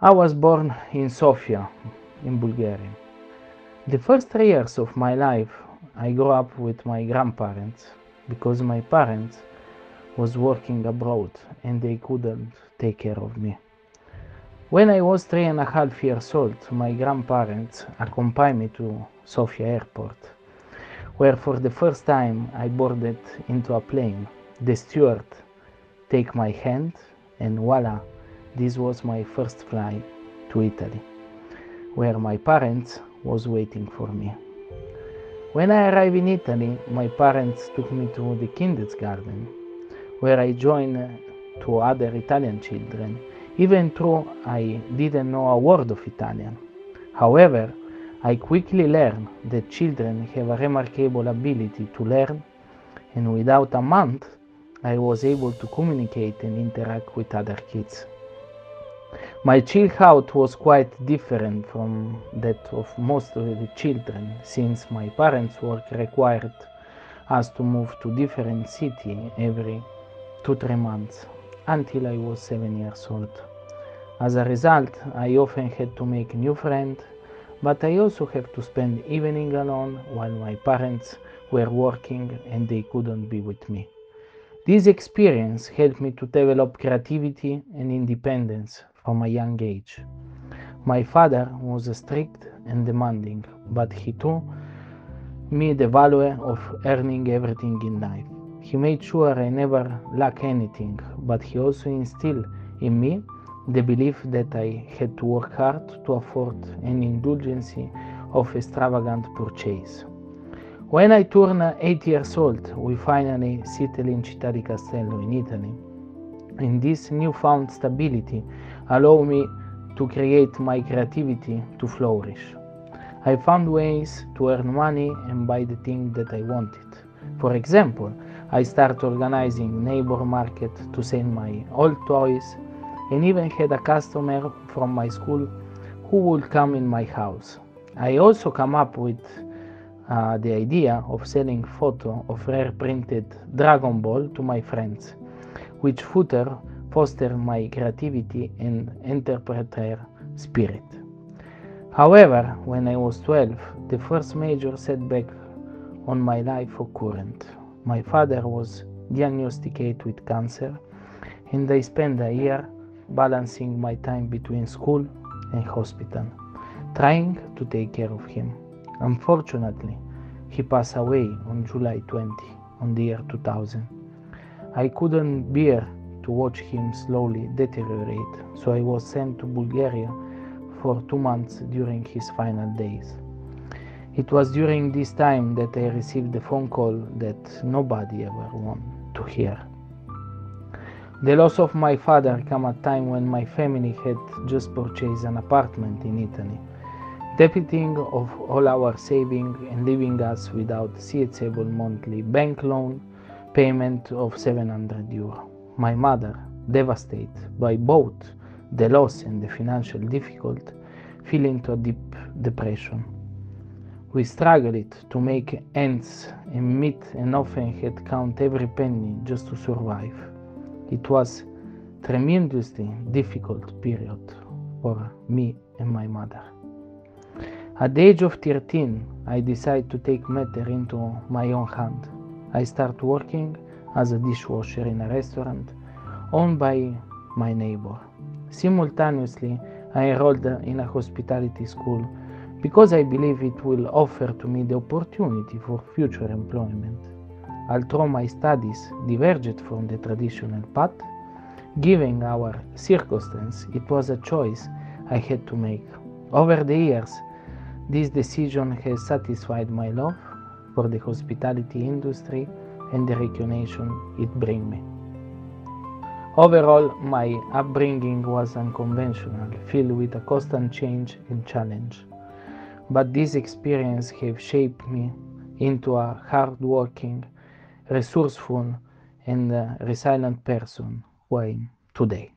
I was born in Sofia, in Bulgaria. The first 3 years of my life, I grew up with my grandparents because my parents was working abroad and they couldn't take care of me. When I was 3.5 years old, my grandparents accompanied me to Sofia airport, where for the first time I boarded into a plane. The steward take my hand and voila, this was my first flight to Italy, where my parents was waiting for me. When I arrived in Italy, my parents took me to the kindergarten, where I joined to other Italian children, even though I didn't know a word of Italian. However, I quickly learned that children have a remarkable ability to learn, and without a month, I was able to communicate and interact with other kids. My childhood was quite different from that of most of the children, since my parents' work required us to move to different city every 2-3 months, until I was 7 years old. As a result, I often had to make new friends, but I also have to spend evening alone while my parents were working and they couldn't be with me. This experience helped me to develop creativity and independence from a young age. My father was strict and demanding, but he taught me the value of earning everything in life. He made sure I never lack anything, but he also instilled in me the belief that I had to work hard to afford an indulgence of extravagant purchase. When I turned 8 years old, we finally settled in Città di Castello in Italy, and this newfound stability allowed me to create my creativity to flourish. I found ways to earn money and buy the things that I wanted. For example, I started organizing neighbor market to sell my old toys, and even had a customer from my school who would come in my house. I also come up with the idea of selling photo of rare printed Dragon Ball to my friends, which further fostered my creativity and entrepreneur spirit. However, when I was 12, the first major setback on my life occurred. My father was diagnosed with cancer, and I spent a year balancing my time between school and hospital, trying to take care of him. Unfortunately, he passed away on July 20, on the year 2000. I couldn't bear to watch him slowly deteriorate, so I was sent to Bulgaria for 2 months during his final days. It was during this time that I received the phone call that nobody ever wanted to hear. The loss of my father came at a time when my family had just purchased an apartment in Italy, debiting of all our savings and leaving us without seeable monthly bank loan payment of €700. My mother, devastated by both the loss and the financial difficulty, fell into a deep depression. We struggled to make ends meet and often had to count every penny just to survive. It was a tremendously difficult period for me and my mother. At the age of 13, I decided to take matter into my own hand. I started working as a dishwasher in a restaurant owned by my neighbor. Simultaneously, I enrolled in a hospitality school because I believe it will offer to me the opportunity for future employment. Although my studies diverged from the traditional path, given our circumstance, it was a choice I had to make. Over the years, this decision has satisfied my love for the hospitality industry and the recognition it brings me. Overall, my upbringing was unconventional, filled with a constant change and challenge. But this experience has shaped me into a hard-working, resourceful, and resilient person who I am today.